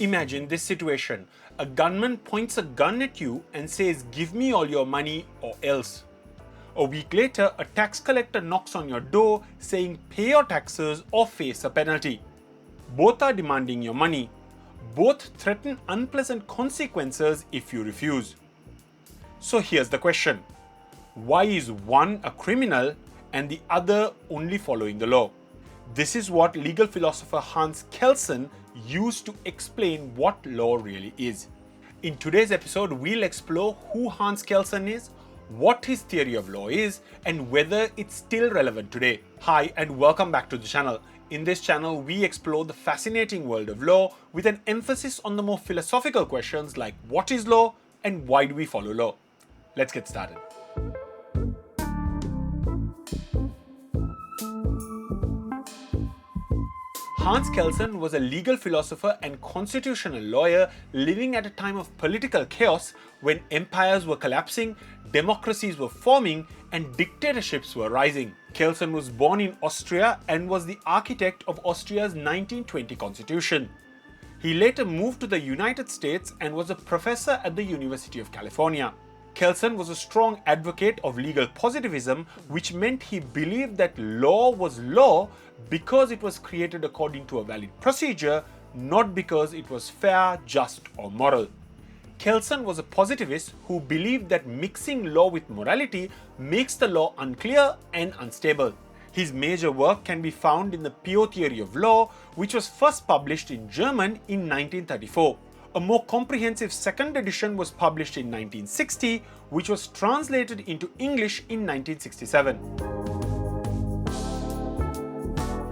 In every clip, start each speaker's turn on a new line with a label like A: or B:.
A: Imagine this situation. A gunman points a gun at you and says, "Give me all your money or else." A week later, a tax collector knocks on your door saying, "Pay your taxes or face a penalty." Both are demanding your money. Both threaten unpleasant consequences if you refuse. So here's the question. Why is one a criminal and the other only following the law? This is what legal philosopher Hans Kelsen used to explain what law really is. In today's episode, we'll explore who Hans Kelsen is, what his theory of law is, and whether it's still relevant today. Hi, and welcome back to the channel. In this channel, we explore the fascinating world of law with an emphasis on the more philosophical questions like what is law and why do we follow law? Let's get started. Hans Kelsen was a legal philosopher and constitutional lawyer living at a time of political chaos when empires were collapsing, democracies were forming, and dictatorships were rising. Kelsen was born in Austria and was the architect of Austria's 1920 constitution. He later moved to the United States and was a professor at the University of California. Kelsen was a strong advocate of legal positivism, which meant he believed that law was law because it was created according to a valid procedure, not because it was fair, just, or moral. Kelsen was a positivist who believed that mixing law with morality makes the law unclear and unstable. His major work can be found in the Pure Theory of Law, which was first published in German in 1934. A more comprehensive second edition was published in 1960, which was translated into English in 1967.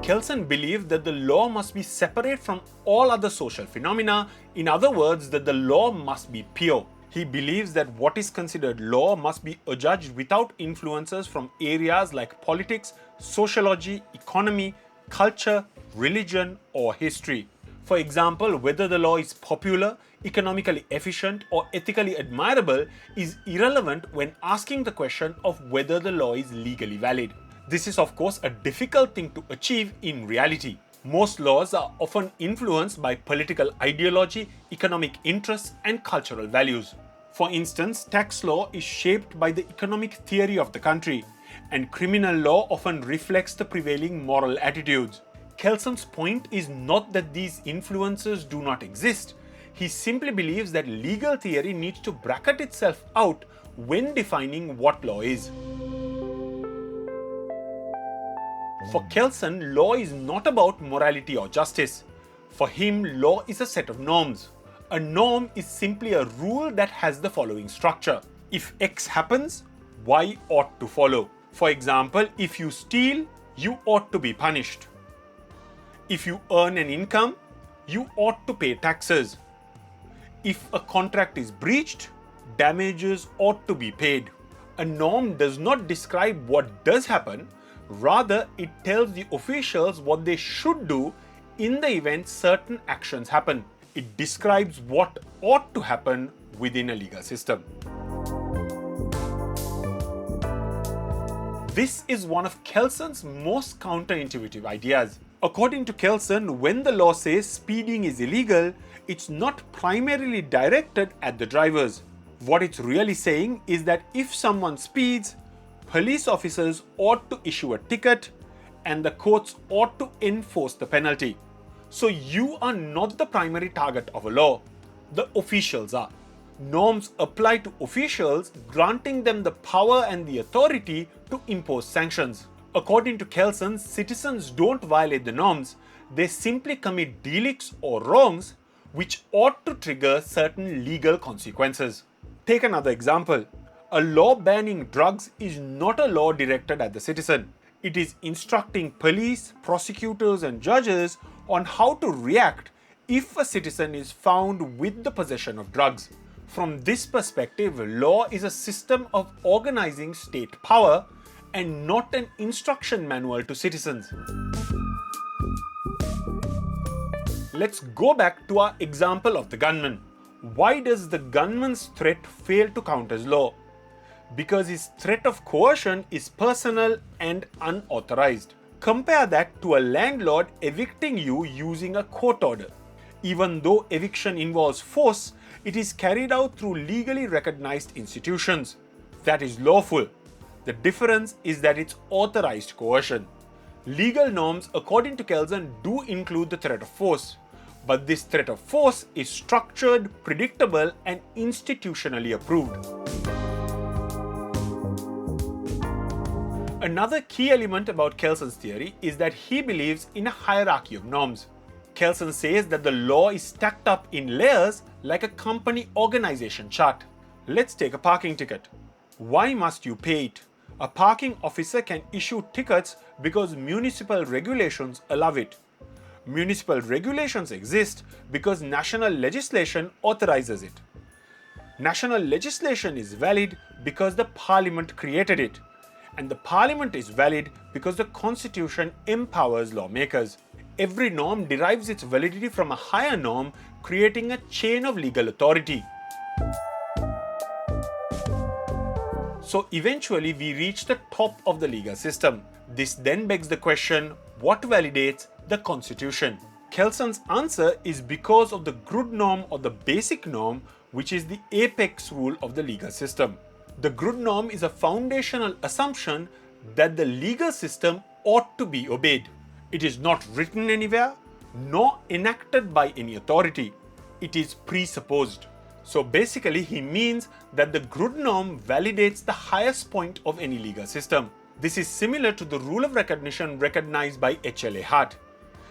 A: Kelsen believed that the law must be separate from all other social phenomena, in other words, that the law must be pure. He believes that what is considered law must be adjudged without influences from areas like politics, sociology, economy, culture, religion, or history. For example, whether the law is popular, economically efficient, or ethically admirable is irrelevant when asking the question of whether the law is legally valid. This is, of course, a difficult thing to achieve in reality. Most laws are often influenced by political ideology, economic interests, and cultural values. For instance, tax law is shaped by the economic theory of the country, and criminal law often reflects the prevailing moral attitudes. Kelsen's point is not that these influences do not exist. He simply believes that legal theory needs to bracket itself out when defining what law is. For Kelsen, law is not about morality or justice. For him, law is a set of norms. A norm is simply a rule that has the following structure. If X happens, Y ought to follow. For example, if you steal, you ought to be punished. If you earn an income, you ought to pay taxes. If a contract is breached, damages ought to be paid. A norm does not describe what does happen, rather it tells the officials what they should do in the event certain actions happen. It describes what ought to happen within a legal system. This is one of Kelsen's most counterintuitive ideas. According to Kelsen, when the law says speeding is illegal, it's not primarily directed at the drivers. What it's really saying is that if someone speeds, police officers ought to issue a ticket and the courts ought to enforce the penalty. So you are not the primary target of a law. The officials are. Norms apply to officials, granting them the power and the authority to impose sanctions. According to Kelsen, citizens don't violate the norms, they simply commit delicts or wrongs which ought to trigger certain legal consequences. Take another example. A law banning drugs is not a law directed at the citizen. It is instructing police, prosecutors, and judges on how to react if a citizen is found with the possession of drugs. From this perspective, law is a system of organizing state power and not an instruction manual to citizens. Let's go back to our example of the gunman. Why does the gunman's threat fail to count as law? Because his threat of coercion is personal and unauthorized. Compare that to a landlord evicting you using a court order. Even though eviction involves force, it is carried out through legally recognized institutions. That is lawful. The difference is that it's authorized coercion. Legal norms, according to Kelsen, do include the threat of force, but this threat of force is structured, predictable, and institutionally approved. Another key element about Kelsen's theory is that he believes in a hierarchy of norms. Kelsen says that the law is stacked up in layers like a company organization chart. Let's take a parking ticket. Why must you pay it? A parking officer can issue tickets because municipal regulations allow it. Municipal regulations exist because national legislation authorizes it. National legislation is valid because the parliament created it. And the parliament is valid because the constitution empowers lawmakers. Every norm derives its validity from a higher norm, creating a chain of legal authority. So eventually we reach the top of the legal system. This then begs the question, what validates the constitution? Kelsen's answer is because of the Grundnorm or the basic norm, which is the apex rule of the legal system. The Grundnorm is a foundational assumption that the legal system ought to be obeyed. It is not written anywhere, nor enacted by any authority. It is presupposed. So basically he means that the Grundnorm validates the highest point of any legal system. This is similar to the rule of recognition recognized by HLA Hart.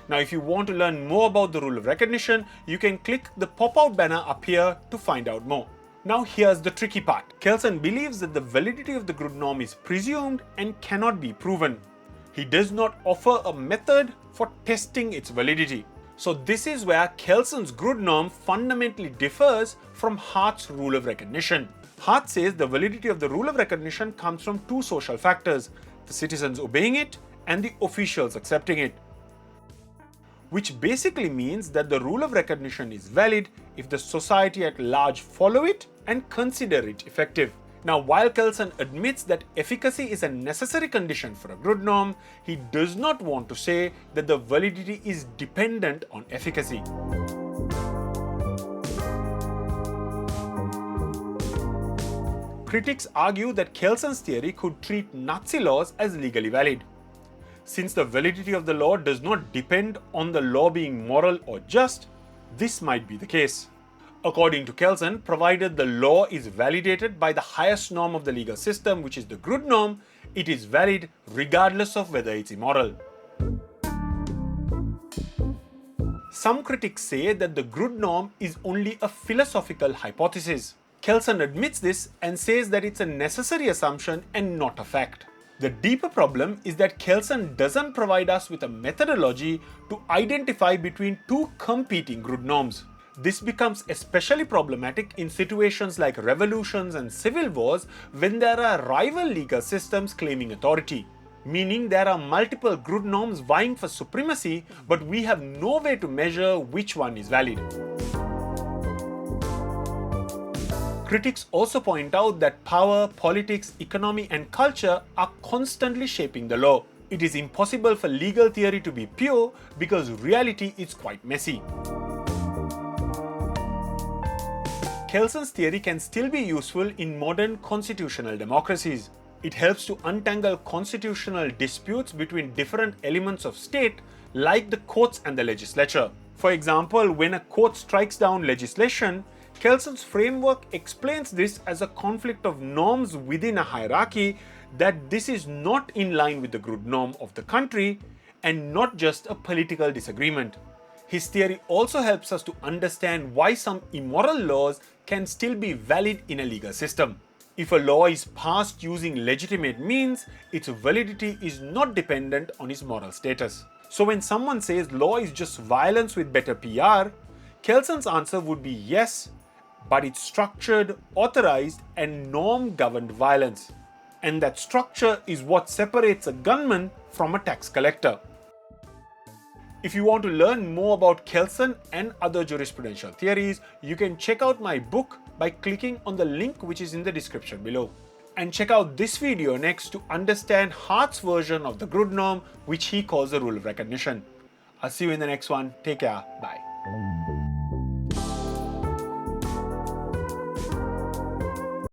A: Now if you want to learn more about the rule of recognition, you can click the pop-out banner up here to find out more. Now here's the tricky part. Kelsen believes that the validity of the Grundnorm is presumed and cannot be proven. He does not offer a method for testing its validity. So this is where Kelsen's Grundnorm fundamentally differs from Hart's rule of recognition. Hart says the validity of the rule of recognition comes from two social factors, the citizens obeying it and the officials accepting it. Which basically means that the rule of recognition is valid if the society at large follow it and consider it effective. Now, while Kelsen admits that efficacy is a necessary condition for a Grundnorm, he does not want to say that the validity is dependent on efficacy. Critics argue that Kelsen's theory could treat Nazi laws as legally valid. Since the validity of the law does not depend on the law being moral or just, this might be the case. According to Kelsen, provided the law is validated by the highest norm of the legal system, which is the Grundnorm, it is valid regardless of whether it's immoral. Some critics say that the Grundnorm is only a philosophical hypothesis. Kelsen admits this and says that it's a necessary assumption and not a fact. The deeper problem is that Kelsen doesn't provide us with a methodology to identify between two competing Grundnorms. This becomes especially problematic in situations like revolutions and civil wars when there are rival legal systems claiming authority, meaning there are multiple Grundnorms vying for supremacy, but we have no way to measure which one is valid. Critics also point out that power, politics, economy, and culture are constantly shaping the law. It is impossible for legal theory to be pure because reality is quite messy. Kelsen's theory can still be useful in modern constitutional democracies. It helps to untangle constitutional disputes between different elements of state, like the courts and the legislature. For example, when a court strikes down legislation, Kelsen's framework explains this as a conflict of norms within a hierarchy, that this is not in line with the Grundnorm of the country and not just a political disagreement. His theory also helps us to understand why some immoral laws can still be valid in a legal system. If a law is passed using legitimate means, its validity is not dependent on its moral status. So when someone says law is just violence with better PR, Kelsen's answer would be yes, but it's structured, authorized, and norm-governed violence. And that structure is what separates a gunman from a tax collector. If you want to learn more about Kelsen and other jurisprudential theories, you can check out my book by clicking on the link which is in the description below. And check out this video next to understand Hart's version of the Grundnorm, which he calls the rule of recognition. I'll see you in the next one. Take care. Bye.